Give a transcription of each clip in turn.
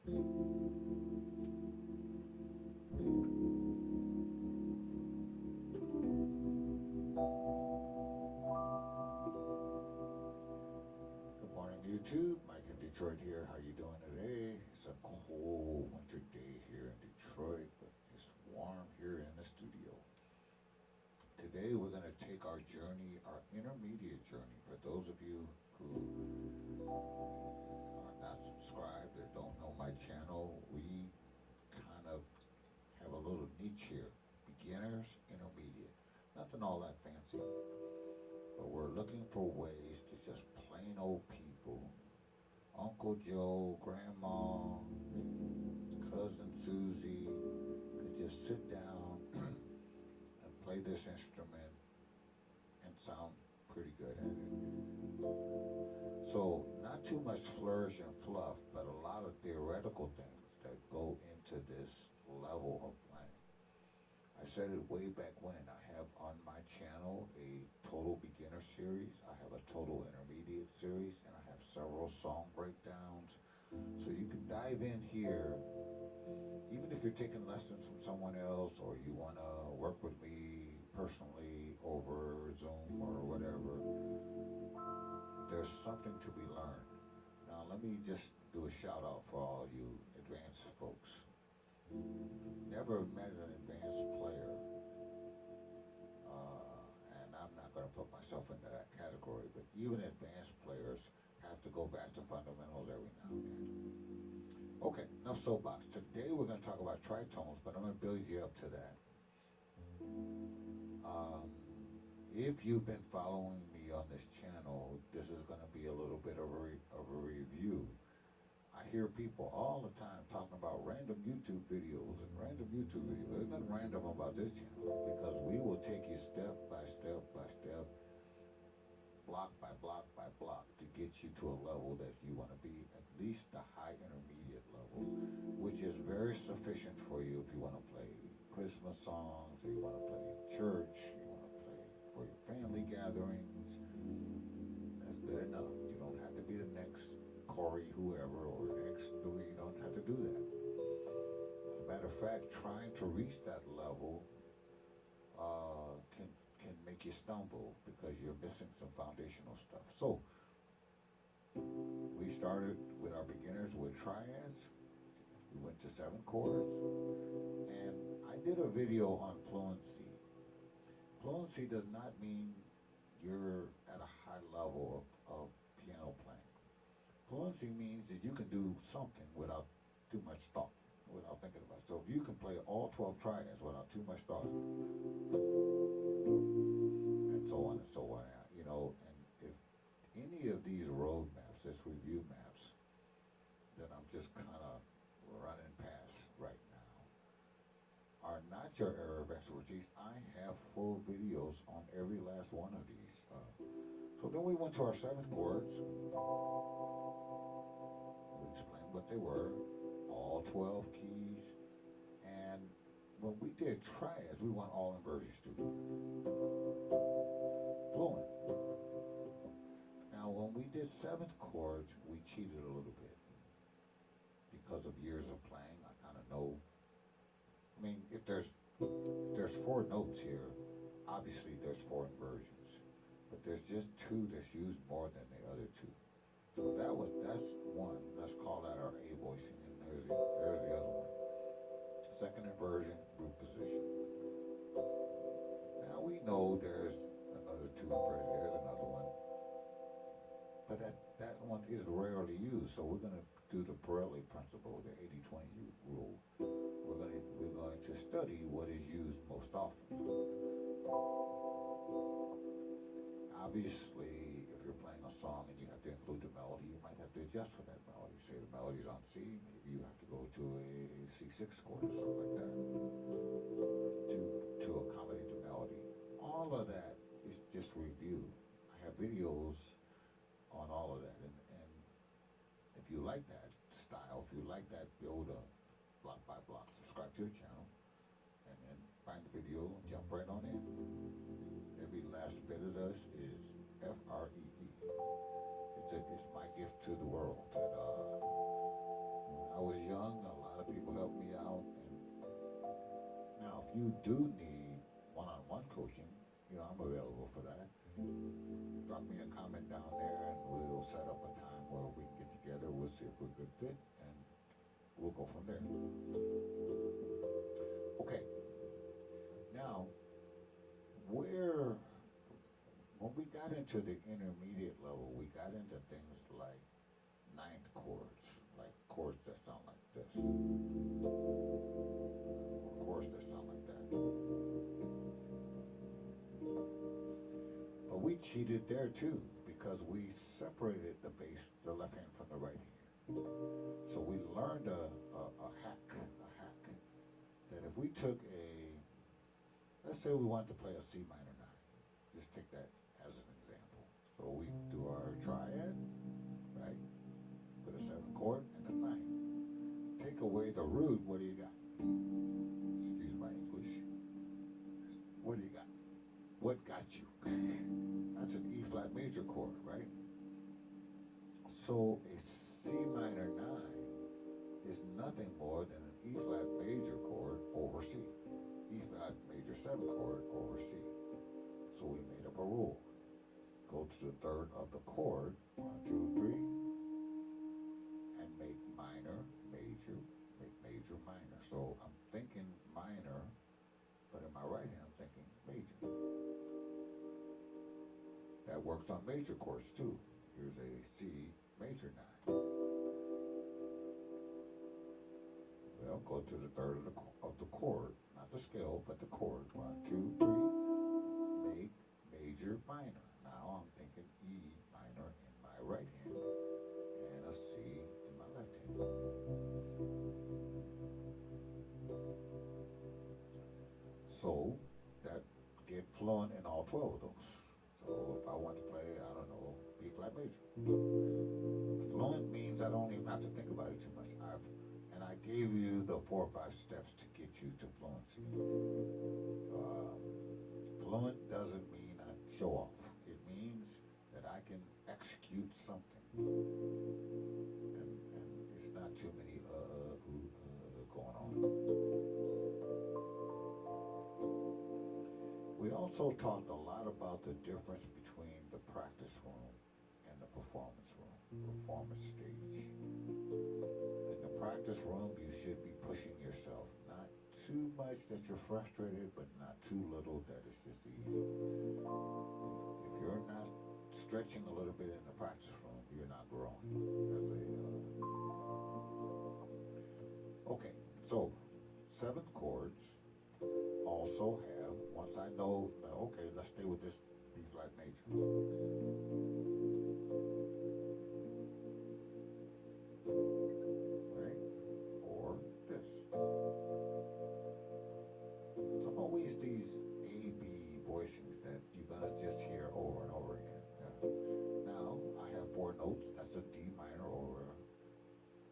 Good morning, YouTube. Mike in Detroit here. How you doing today? It's a cold winter day here in Detroit, but it's warm here in the studio. Today we're going to take our journey, our intermediate journey. For those of you who are not subscribed or don't know my channel, we kind of have a little niche here. Beginners, intermediate. Nothing all that fancy. But we're looking for ways to just plain old people, Uncle Joe, Grandma, Cousin Susie, could just sit down and play this instrument and sound pretty good at it. So not too much flourish and fluff, but a lot of theoretical things that go into this level of playing. I said it way back when. I have on my channel a total beginner series, I have a total intermediate series, and I have several song breakdowns. So you can dive in here, even if you're taking lessons from someone else or you want to work with me personally over Zoom or whatever, there's something to be learned. Now let me just do a shout out for all you advanced folks. Never met an advanced player, and I'm not going to put myself into that category, but even advanced players have to go back to fundamentals every now and then. Okay, enough soapbox. Today we're going to talk about tritones, but I'm going to build you up to that. If you've been following me on this channel, this is going to be a little bit of a review. I hear people all the time talking about random YouTube videos and random YouTube videos. There's nothing random about this channel because we will take you step by step by step, block by block by block to get you to a level that you want to be, at least the high intermediate level, which is very sufficient for you if you want to play Christmas songs, or you want to play in church, you want to play for your family gatherings. That's good enough. You don't have to be the next Corey whoever or next Louis. You don't have to do that. As a matter of fact, trying to reach that level can make you stumble because you're missing some foundational stuff. So we started with our beginners with triads. We went to 7 chords, and I did a video on fluency. Fluency does not mean you're at a high level of piano playing. Fluency means that you can do something without too much thought, without thinking about it. So if you can play all 12 triads without too much thought, and so on and so on, you know, and if any of these road maps, this review maps, that I'm just kind of running past right now, are not your area of expertise, I have full videos on every last one of these. So then we went to our 7th chords. We explained what they were, all 12 keys, and when we did triads, we want all inversions too. Fluent. Now when we did 7th chords, we cheated a little bit. Because of years of playing, I kind of know. I mean, if there's 4 notes here, obviously there's 4 inversions. But there's just 2 that's used more than the other 2. So that's one. Let's call that our A voicing, and there's the other one. 2nd inversion, group position. Now we know there's another 2 inversions. There's another one, but that one is rarely used. So we're going to do the Pirelli principle, the 80-20 rule. We're going to study what is used most often. Obviously, if you're playing a song and you have to include the melody, you might have to adjust for that melody. Say the melody's on C, maybe you have to go to a C6 chord or something like that to accommodate the melody. All of that is just review. I have videos on all of that, and if you like that style, if you like that build up, block by block, subscribe to the channel, and then find the video and jump right on in. Every last bit of this is Free. It's my gift to the world. And when I was young, you do need one-on-one coaching, I'm available for that. Drop me a comment down there and we'll set up a time where we can get together. We'll see if we're a good fit and we'll go from there. Okay. Now, when we got into the intermediate level, we got into things like ninth chords, like chords that sound like this, or chords that sound like that. But we cheated there too, because we separated the bass, the left hand from the right hand. So we learned a hack, that if we took let's say we wanted to play a C minor 9, just take that as an example. So we do our triad, right? With a 7 chord and a 9. Take away the root, what do you got? Excuse my English. What do you got? What got you? That's an E flat major chord, right? So a C minor 9 is nothing more than an E flat major chord over C. E flat major 7 chord over C. So we made up a rule. Go to the third of the chord, 1, 2, 3, and make minor, major, make major, minor. So I'm thinking minor, but in my right hand I'm thinking major. That works on major chords too. Here's a C major 9. Well, go to the third of the chord, not the scale, but the chord. 1, 2, 3, make major, minor. Now I'm thinking E minor in my right hand and a C in my left hand. So that get fluent in all 12 of those. So if I want to play, I don't know, B flat major. Fluent means I don't even have to think about it too much. I gave you the 4 or 5 steps to get you to fluency. Fluent doesn't mean I show off. It means that I can execute something. And it's not too many going on. We also talked a lot about the difference between the practice room and the performance room, performance stage. Practice room, you should be pushing yourself. Not too much that you're frustrated, but not too little that it's just easy. If you're not stretching a little bit in the practice room, you're not growing. Okay, so 7 chords also have, once I know, okay, let's stay with this B flat major. These A-B voicings that you're going to just hear over and over again. Yeah. Now, I have 4 notes. That's a D minor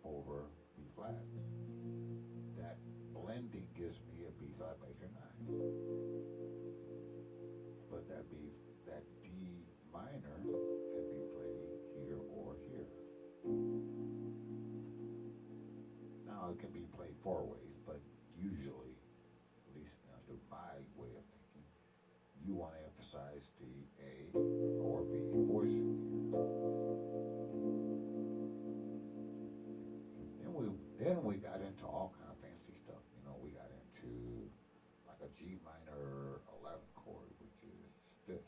over B flat. That blending gives me a B flat major 9. But that D minor can be played here or here. Now, it can be played 4 ways, but usually, my way of thinking, you want to emphasize the A or B voicing here. Then we got into all kind of fancy stuff. We got into like a G minor 11 chord, which is this.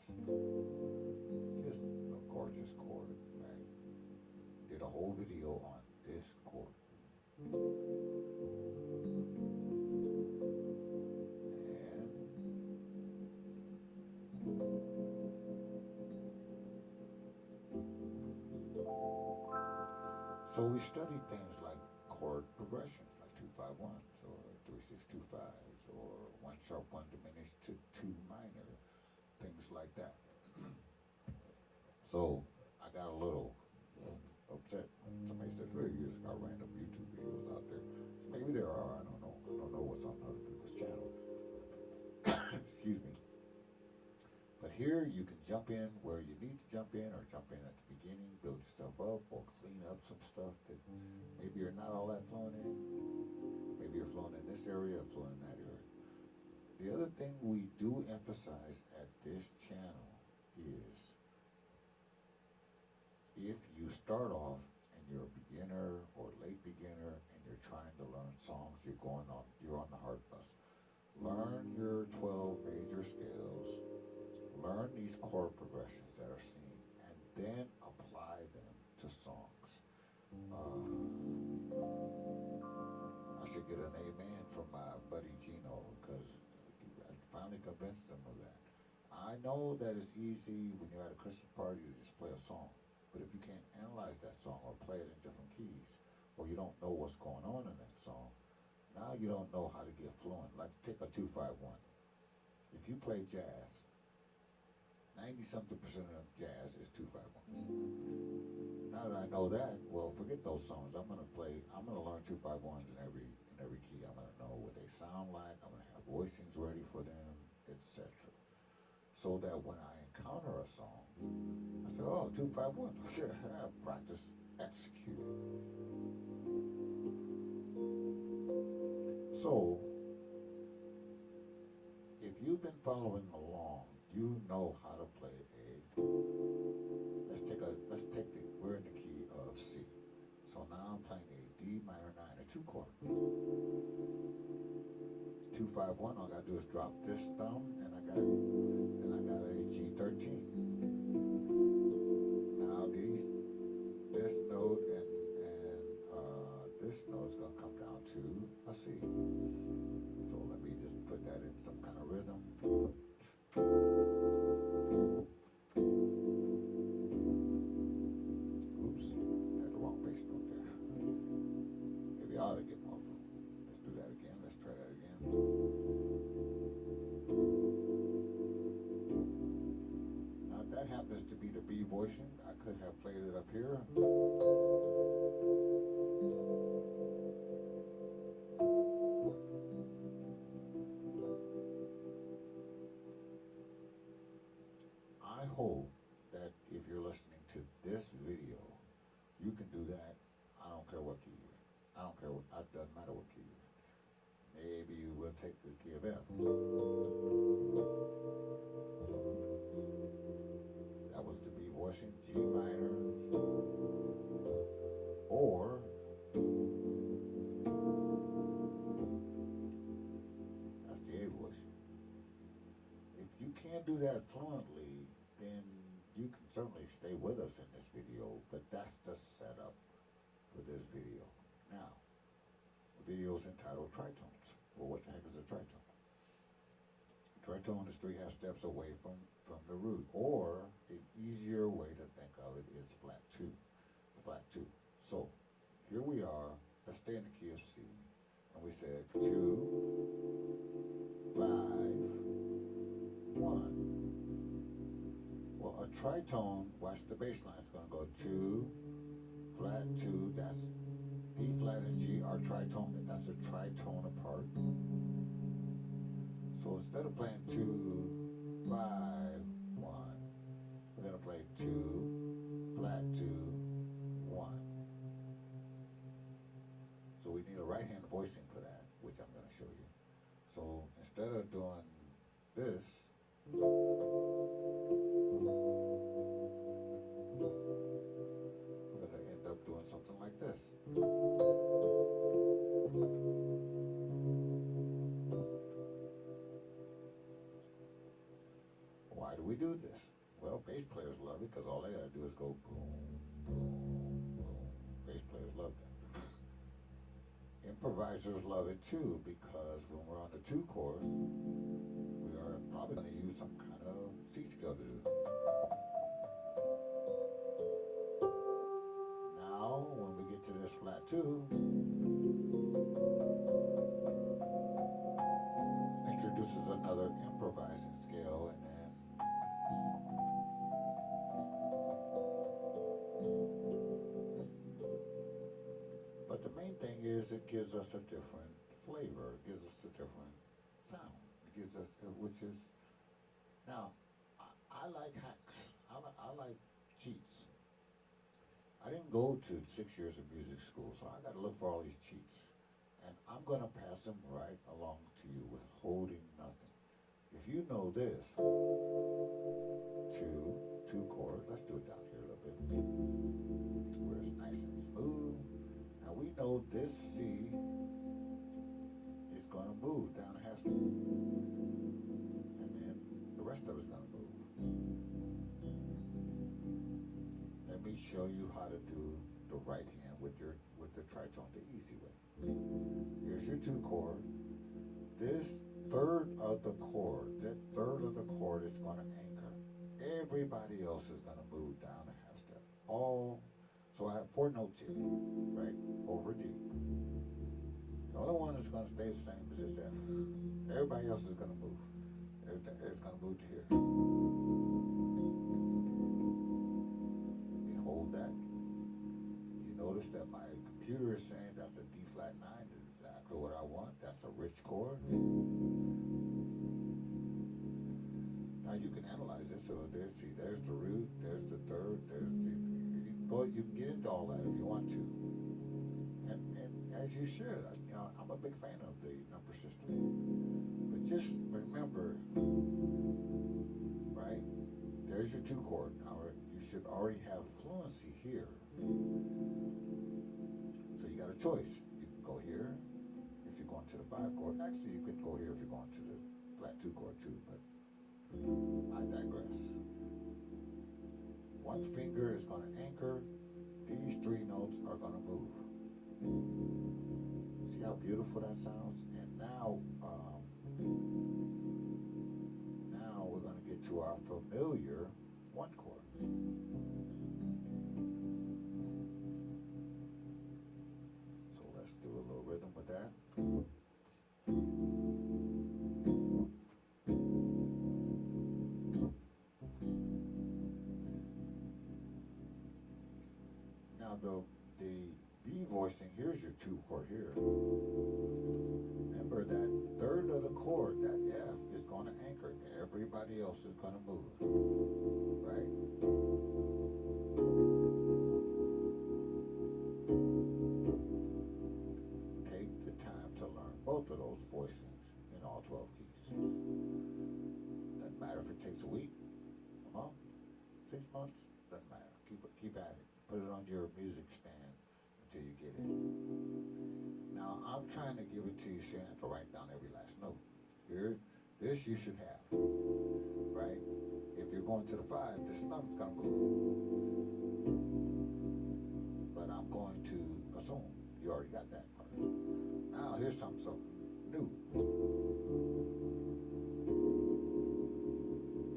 Just a gorgeous chord, right? Did a whole video on this chord. So we studied things like chord progressions, like 2-5-1s or 3-6-2-5s or 1 sharp 1 diminished to 2 minor, things like that. So I got a little upset. Somebody said, "Hey, you just got random YouTube videos out there." Maybe there are. I don't know. I don't know what's on other people's channel. Excuse me. But here you can jump in where you need to jump in, or jump in at the beginning, build yourself up, or clean up some stuff that maybe you're not all that fluent in. Maybe you're fluent in this area or fluent in that area. The other thing we do emphasize at this channel is if you start off and you're a beginner or late beginner and you're trying to learn songs, you're on the hard bus. Learn your 12 major scales, learn these chord progressions that are seen, and then apply them to songs. I should get an amen from my buddy Gino because I finally convinced him of that. I know that it's easy when you're at a Christmas party to just play a song, but if you can't analyze that song or play it in different keys, or you don't know what's going on in that song, now you don't know how to get fluent. Like take a 2-5-1. If you play jazz, 90-something% of jazz is 2-5-1s. Now that I know that, well, forget those songs. I'm gonna learn 2-5-1s in every key. I'm gonna know what they sound like. I'm gonna have voicings ready for them, etc. So that when I encounter a song, I say, oh, 2-5-1. Practice, execute. So, if you've been following along, you know how to play we're in the key of C. So now I'm playing a D minor 9, a 2 chord. 2-5-1, all I gotta do is drop this thumb and I got a G13. Now this note and this note's gonna come down to a C. So let me just put that in some kind of rhythm. Oops, had the wrong bass note there. Maybe I ought to get more fluent. Let's do that again. Let's try that again. Now if that happens to be the B voicing, I could have played it up here. I hope that if you're listening to this video, you can do that. I don't care what key you're in. It doesn't matter what key you're in. Maybe you will take the key of F. That was the B voicing, G minor, or that's the A voicing. If you can't do that fluently, then you can certainly stay with us in this video, but that's the setup for this video. Now, the video is entitled Tritones. Well, what the heck is a tritone? A tritone is 3/2 steps away from the root, or an easier way to think of it is flat 2. Flat 2. So, here we are. Let's stay in the key of C. And we said 2, 5, 1. Well, a tritone, watch the bass line. It's going to go 2, flat 2. That's D flat and G are tritone. That's a tritone apart. So instead of playing 2, 5, 1, we're going to play 2, flat 2, 1. So we need a right hand voicing for that, which I'm going to show you. So instead of doing this, we're going to end up doing something like this. Why do we do this? Well, bass players love it because all they gotta do is go boom, boom, boom. Bass players love that. Improvisers love it too because when we're on the 2 chord, we are probably going to use some kind of C scale to do it. Now, when we get to this flat 2, introduces another improvising scale, and then but the main thing is it gives us a different flavor, it gives us a different sound, it gives us, which is, now, I like hacks, I like cheats. I didn't go to 6 years of music school, so I got to look for all these cheats. And I'm going to pass them right along to you with holding nothing. If you know this, two chord, let's do it down here a little bit, where it's nice and smooth. Now we know this C is going to move down a half step, and then the rest of it's going to move. Let me show you how to do the right hand with the tritone the easy way. Here's your two chord. This third of the chord is going to anchor. Everybody else is going to move down a half step. So I have 4 notes here, right? Over D. The only one that's going to stay the same is this F. Everybody else is going to move. It's going to move to here. We hold that. You notice that my computer is saying that's a D flat 9. That's exactly what I want. That's a rich chord. Now you can analyze this. So there's the root, there's the third, you can get into all that if you want to. And as you should, I'm a big fan of the number system. But just remember, right? There's your 2 chord. Now you should already have fluency here. So you got a choice. You can go here if you're going to the 5 chord. Actually, you could go here if you're going to the flat 2 chord too, but I digress. One finger is going to anchor. These 3 notes are going to move. See how beautiful that sounds? And now we're going to get to our familiar 1 chord. So let's do a little rhythm with that. Now the B voicing, here's your 2 chord here. Remember that third of the chord, that F, is going to anchor. Everybody else is going to move, right? Take the time to learn both of those voicings in all 12 keys. Doesn't matter if it takes a week, a month, 6 months, doesn't matter. Keep at it. Put it on your music stand until you get it. Now, I'm trying to give it to you so you don't have to write down every last note. Here, this you should have, right? If you're going to the 5, this thumb's going to move. But I'm going to assume you already got that part. Now, here's something new.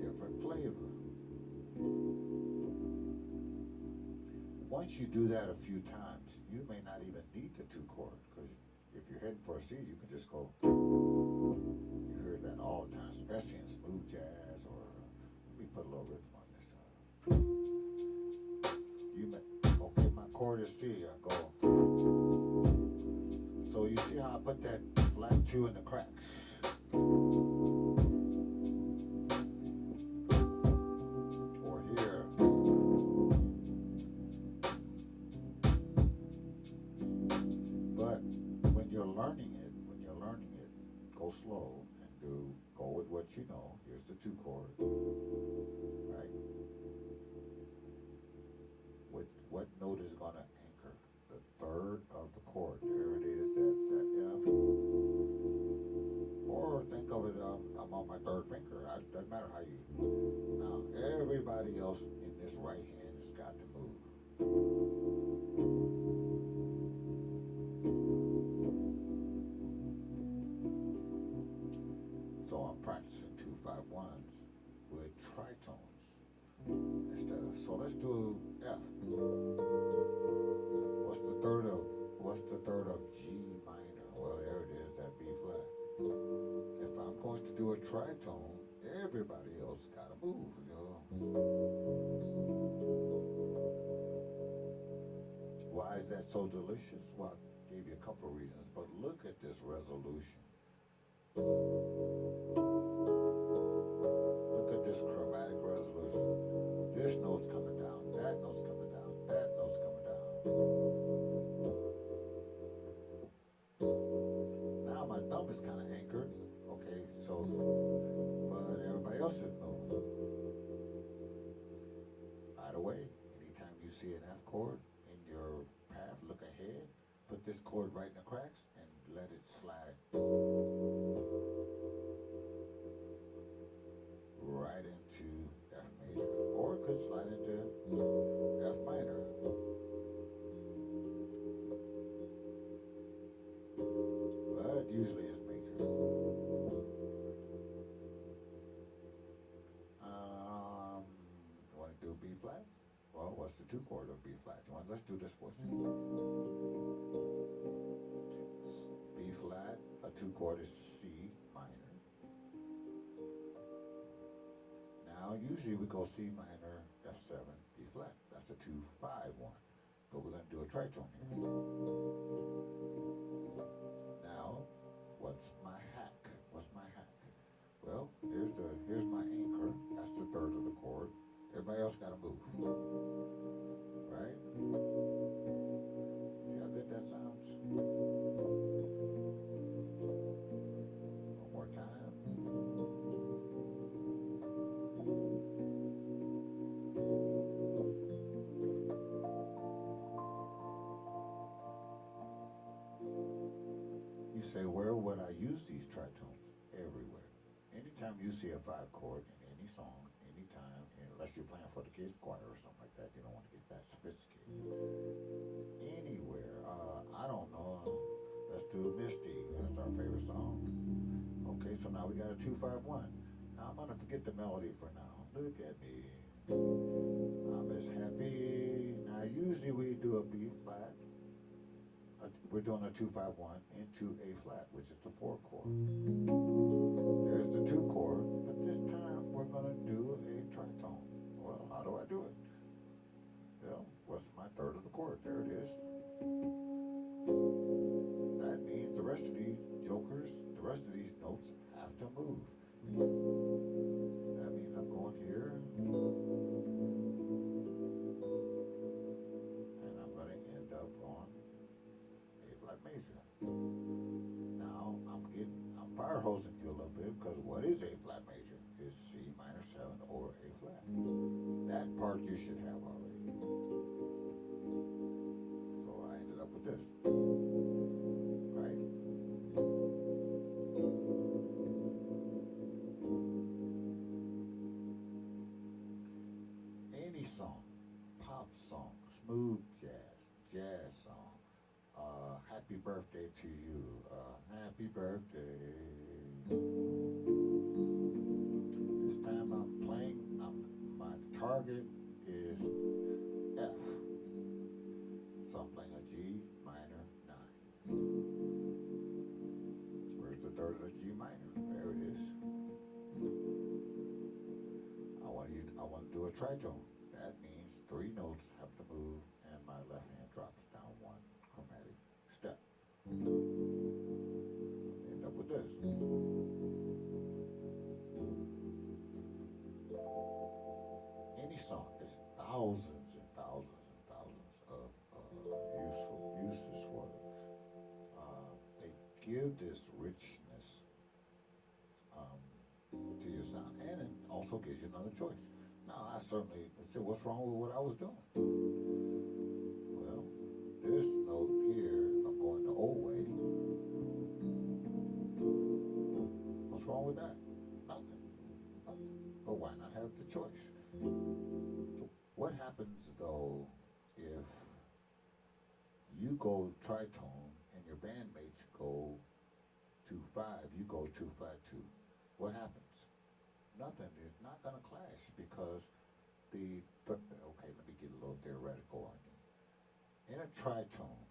Different flavor. Once you do that a few times, you may not even need the 2 chord, because if you're heading for a C, you can just go. You hear that all the time, especially in smooth jazz, or let me put a little rhythm on this. Okay, my chord is C, I go. So you see how I put that flat 2 in the cracks? Or here. But when you're learning it, go slow and go with what you know. Here's the 2 chord, right? With what note is going to anchor? The third of the chord. There it is. That's that F. Or think of it, I'm on my 3rd finger. It doesn't matter how you. Now everybody else in this right hand has got to move. So I'm practicing 2-5-1s with tritones instead of. So let's do F. What's the third of G minor? Well, there it is, that B flat. If I'm going to do a tritone, everybody else gotta move, Why is that so delicious? Well, I gave you a couple of reasons, but look at this resolution. Look at this chromatic resolution. This note's coming down, that note's coming down, that note's coming down. this chord right in the cracks and let it slide right into F major, or it could slide into F minor. But usually it's major. You want to do B flat? Well, what's the 2 chord of B flat? Let's do this voice. B flat, a 2 chord is C minor. Now, usually we go C minor, F7, B flat. That's a 2-5-1. But we're going to do a tritone here. Now, what's my hack? What's my hack? Well, here's my anchor. That's the 3rd of the chord. Everybody else got to move. Right? See how good that sounds? One more time. You say, where would I use these tritones? Everywhere. Anytime you see a 5 chord in any song, anytime, unless you're playing for the kids choir or something like that, you don't want to get that sophisticated. Anywhere. I don't know. Let's do Misty. That's our favorite song. Okay, so now we got a 2-5-1. Now I'm going to forget the melody for now. Look at me. I'm as happy. Now usually we do a B flat. We're doing a 2-5-1 into A flat, which is the 4 chord. There's the 2 chord, but this time we're going to do a tritone. Well, how do I do it? Well, what's my 3rd of the chord? There it is. That means the rest of these jokers, the rest of these notes have to move. That means I'm going here, and I'm going to end up on A flat major. Now I'm fire hosing you a little bit, because what is A flat major? It's C minor 7 or A flat. That part you should have already. So I ended up with this. Right? Any song, pop song, smooth jazz song, happy birthday to you, happy birthday. This time I'm playing, my target is F. So I'm playing a G minor 9. Where's the 3rd of the G minor? There it is. I want to do a tritone. That means 3 notes have to move, and my left hand drops down 1 chromatic step. End up with this. Any song, there's thousands and thousands and thousands of useful uses for them. They give this richness to your sound, and it also gives you another choice. Now, I certainly said, what's wrong with what I was doing? Well, this note here, if I'm going the old way, what's wrong with that? Nothing. But why not have the choice? What happens, though, if you go tritone and your bandmates go 2-5, you go 2-5-2? What happens? Nothing. It's not going to clash, because okay, let me get a little theoretical on you. In a tritone,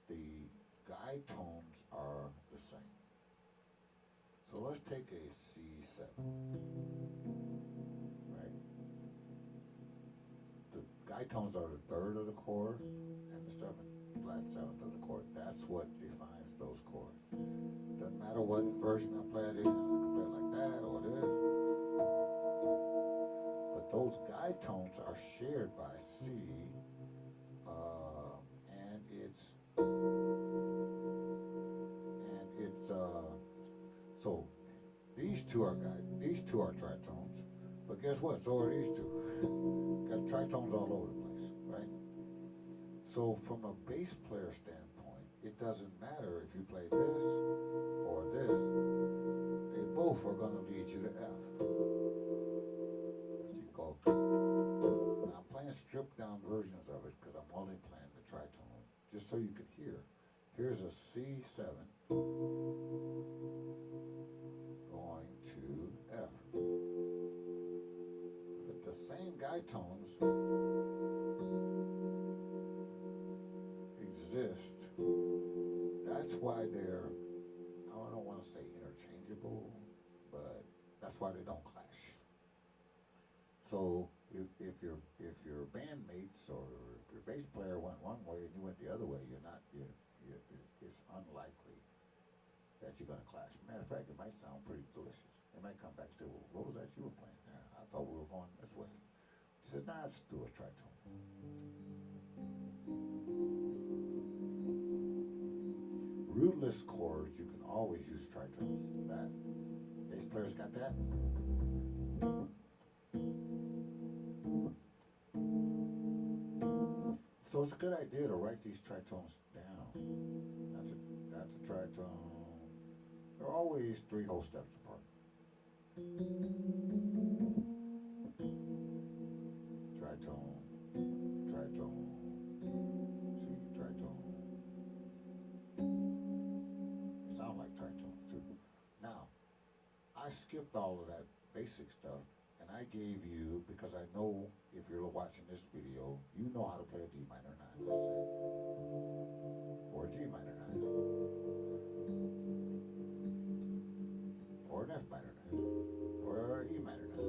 the guide tones are the same. So let's take a C7, right? The guide tones are the 3rd of the chord and the flat 7th of the chord. That's what defines those chords. Doesn't matter what version I play it in. I can play it like that or this. But those guide tones are shared by C, and it's so these two are tritones. But guess what? So are these two. Got tritones all over the place, right? So from a bass player standpoint, it doesn't matter if you play this or this. They both are going to lead you to F. If you go, now I'm playing stripped down versions of it because I'm only playing the tritone, just so you can hear. Here's a C7 going to F. But the same guide tones exist. That's why they're, I don't want to say interchangeable, but that's why they don't clash. So if your bandmates or if your bass player went one way and you went the other way, it's unlikely that you're going to clash. Matter of fact, it might sound pretty delicious. They might come back and say, well, what was that you were playing there? I thought we were going this way. He said, nah, let's do a tritone. Rootless chords, you can always use tritones. That bass players got that. So it's a good idea to write these tritones down. That's a tritone. They're always 3 whole steps apart. Tritone, tritone, see, tritone. Sound like tritones too. Now, I skipped all of that basic stuff and I gave you, because I know if you're watching this video, you know how to play a D minor 9, let's say, or a G minor 9, or an F minor 9, or an E minor 9,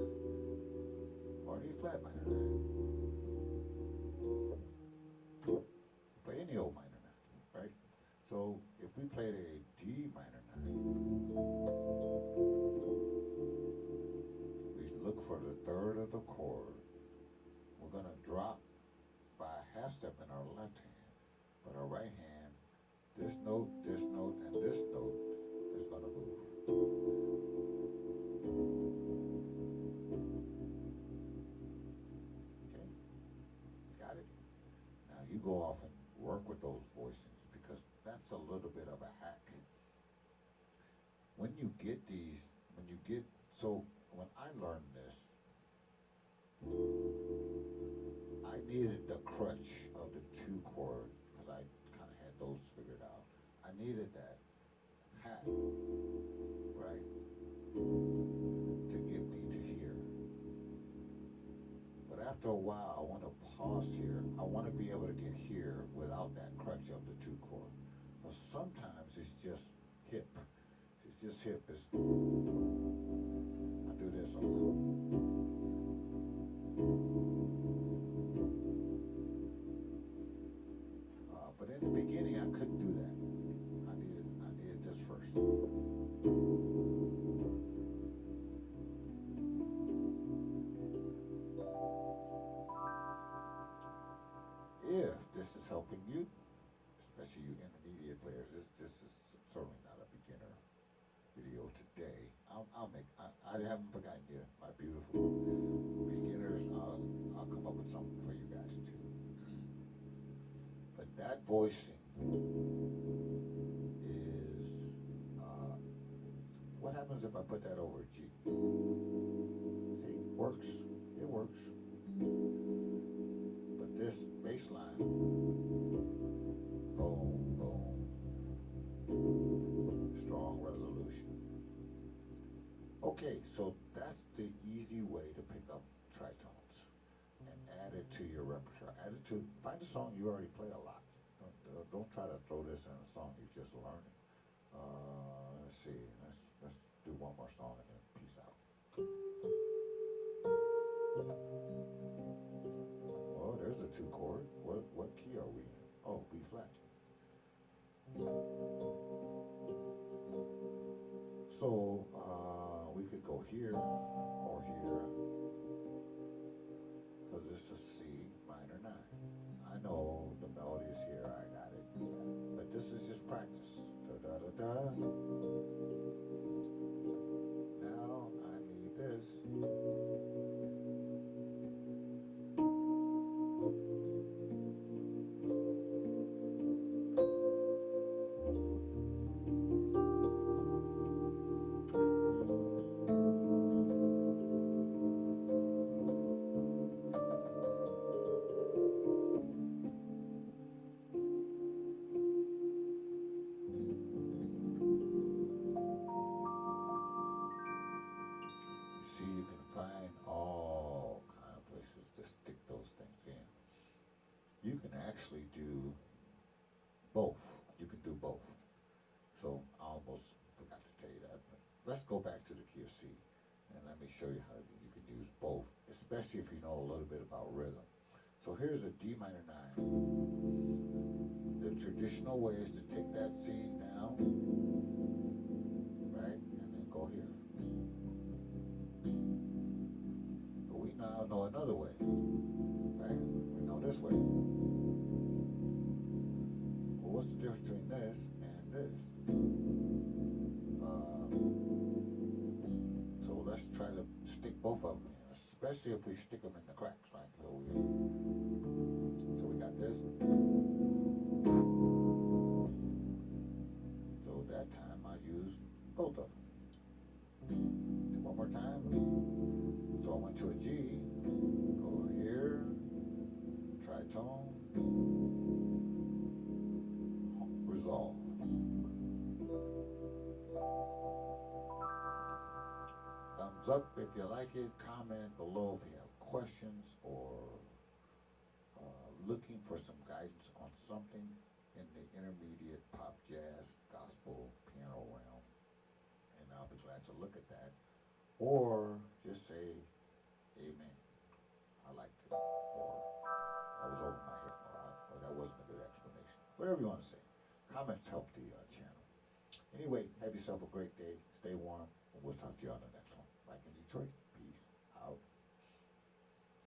or an E flat minor 9. Play any old minor 9, right? So if we played a D minor 9, we look for the third of the chord. We're going to drop by a half step in our left hand, but our right hand, this note, and this note is going to move. Okay? Got it? Now you go off and work with those voicings because that's a little bit of a hack. When you get when I learned this, I needed the crutch of the 2 chord because I kind of had those figured out. I needed that hack, right, to get me to here. But after a while, I want to pause here. I want to be able to get here without that crutch of the 2 chord. But sometimes it's just hip. It's just hip. I do this a lot. But in the beginning, I couldn't do that. I needed this first. If this is helping you, especially you intermediate players, this is certainly not a beginner video today. I haven't forgotten you, my beautiful beginners. I'll come up with something for you guys too. But that voicing is, what happens if I put that over G? See, works, it works. But this bass line, boom, boom, strong resolution. Okay, so that's the easy way to pick up tritones and add it to your repertoire. Find a song you already play a lot. Don't try to throw this in a song you're just learning. Let's see, let's do one more song and then peace out. Oh, there's a 2 chord. What key are we in? Oh, B flat. So we could go here or here, because this is C minor 9. I know the melody is here, I got it, but this is just practice. Da da da da. Now I need this. you can actually do both. You can do both. So I almost forgot to tell you that, but let's go back to the key of C and let me show you how you can use both, especially if you know a little bit about rhythm. So here's a D minor 9. The traditional way is to take that C down, right, and then go here. But we now know another way, right? We know this way. Well, what's the difference between this and this? So let's try to stick both of them in, especially if we stick them in the cracks, right? So we got this. So that time I used both of them. And one more time. So I went to a G, go here, tritone, resolve. Thumbs up if you like it. Comment below if you have questions or looking for some guidance on something in the intermediate pop, jazz, gospel, piano realm. And I'll be glad to look at that. Or just say, amen. I liked it. Or I was over my head. Or that wasn't a good explanation. Whatever you want to say. Comments help the channel. Anyway, have yourself a great day. Stay warm. And we'll talk to you on the next one. Like in Detroit. Peace out.